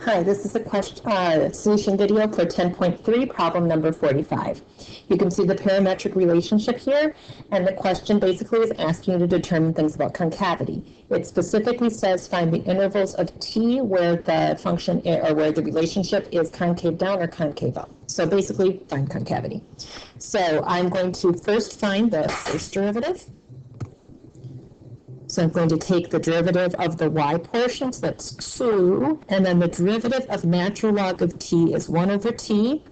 Hi, this is a solution video for 10.3, problem number 45. You can see the parametric relationship here, and the question basically is asking you to determine things about concavity. It specifically says find the intervals of t where the function or where the relationship is concave down or concave up. So basically, find concavity. So I'm going to first find the first derivative. So I'm going to take the derivative of the y portion, so that's 2, and then the derivative of natural log of t is 1 over t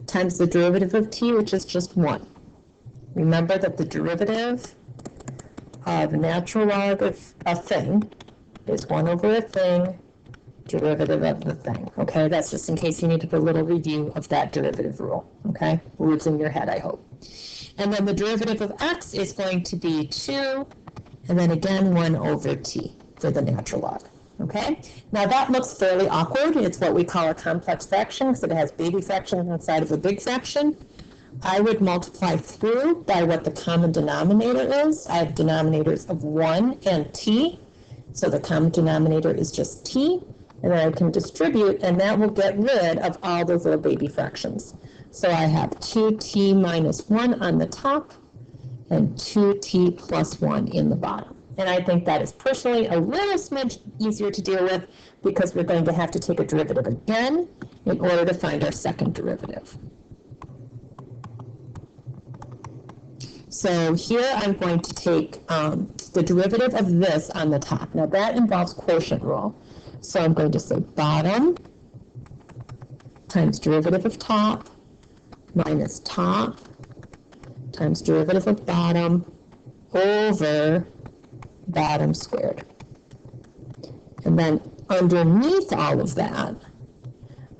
times the derivative of t, which is just 1. Remember that the derivative of natural log of a thing is 1 over a thing, derivative of the thing. Okay, that's just in case you need to do a little review of that derivative rule. Okay, lives in your head, I hope. And then the derivative of x is going to be 2, and then again 1 over t for the natural log. Okay, now that looks fairly awkward. It's what we call a complex fraction because it has baby fractions inside of a big fraction. I would multiply through by what the common denominator is. I have denominators of 1 and t, so the common denominator is just t, and then I can distribute, and that will get rid of all those little baby fractions. So I have 2t minus 1 on the top, and 2t plus 1 in the bottom. And I think that is personally a little smidge easier to deal with because we're going to have to take a derivative again in order to find our second derivative. So here I'm going to take the derivative of this on the top. Now that involves quotient rule. So I'm going to say bottom times derivative of top minus top times derivative of bottom over bottom squared. And then underneath all of that,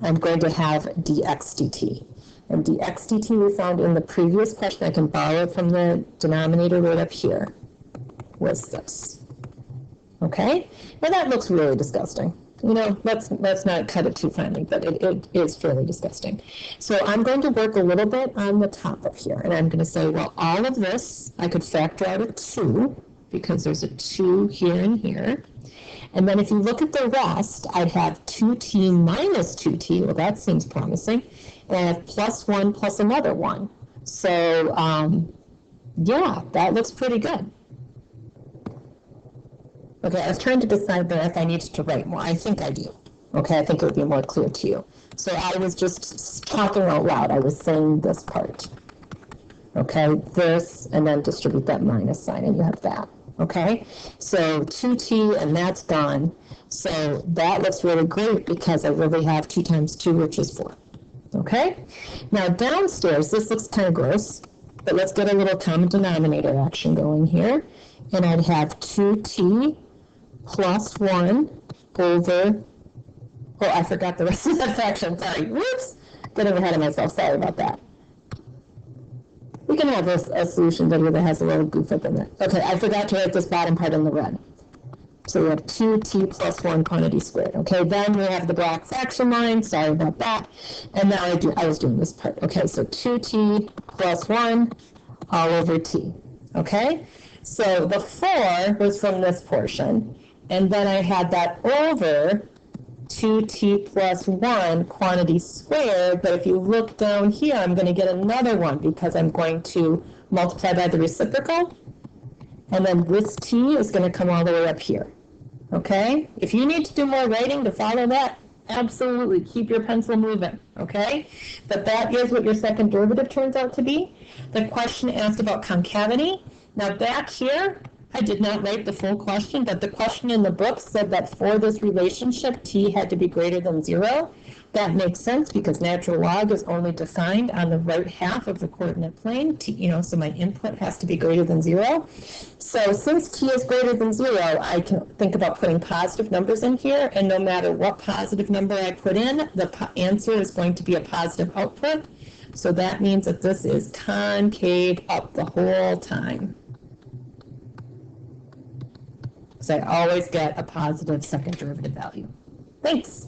I'm going to have dx dt. And dx dt we found in the previous question, I can borrow it from the denominator right up here, was this. Okay? Now that looks really disgusting. You know, let's not cut it too finely, but it is fairly disgusting. So I'm going to work a little bit on the top of here, and I'm going to say, well, all of this, I could factor out a 2, because there's a 2 here and here. And then if you look at the rest, I'd have 2t minus 2t, well, that seems promising, and I have plus 1 plus another 1. So, yeah, that looks pretty good. Okay, I was trying to decide there if I needed to write more. I think I do. Okay, I think it would be more clear to you. So I was just talking out loud. I was saying this part. Okay, this, and then distribute that minus sign, and you have that. Okay, so 2t, and that's gone. So that looks really great because I really have 2 times 2, which is 4. Okay, now downstairs, this looks kind of gross, but let's get a little common denominator action going here. And I'd have 2t plus 1 over, oh, I forgot the rest of that fraction, sorry, whoops, getting ahead of myself, sorry about that. We can have a solution video that has a little goof up in it. Okay, I forgot to write this bottom part in the red. So we have 2t plus 1 quantity squared. Okay, then we have the black fraction line, sorry about that. And now I was doing this part. Okay, so 2t plus 1 all over t. Okay, so the 4 was from this portion. And then I had that over 2t plus 1 quantity squared, but if you look down here, I'm going to get another one because I'm going to multiply by the reciprocal, and then this t is going to come all the way up here. Okay? If you need to do more writing to follow that, absolutely, keep your pencil moving, okay? But that is what your second derivative turns out to be. The question asked about concavity. Now back here, I did not write the full question, but the question in the book said that for this relationship, t had to be greater than 0. That makes sense because natural log is only defined on the right half of the coordinate plane. So my input has to be greater than 0. So since t is greater than 0, I can think about putting positive numbers in here, and no matter what positive number I put in, the answer is going to be a positive output. So that means that this is concave up the whole time. So I always get a positive second derivative value. Thanks.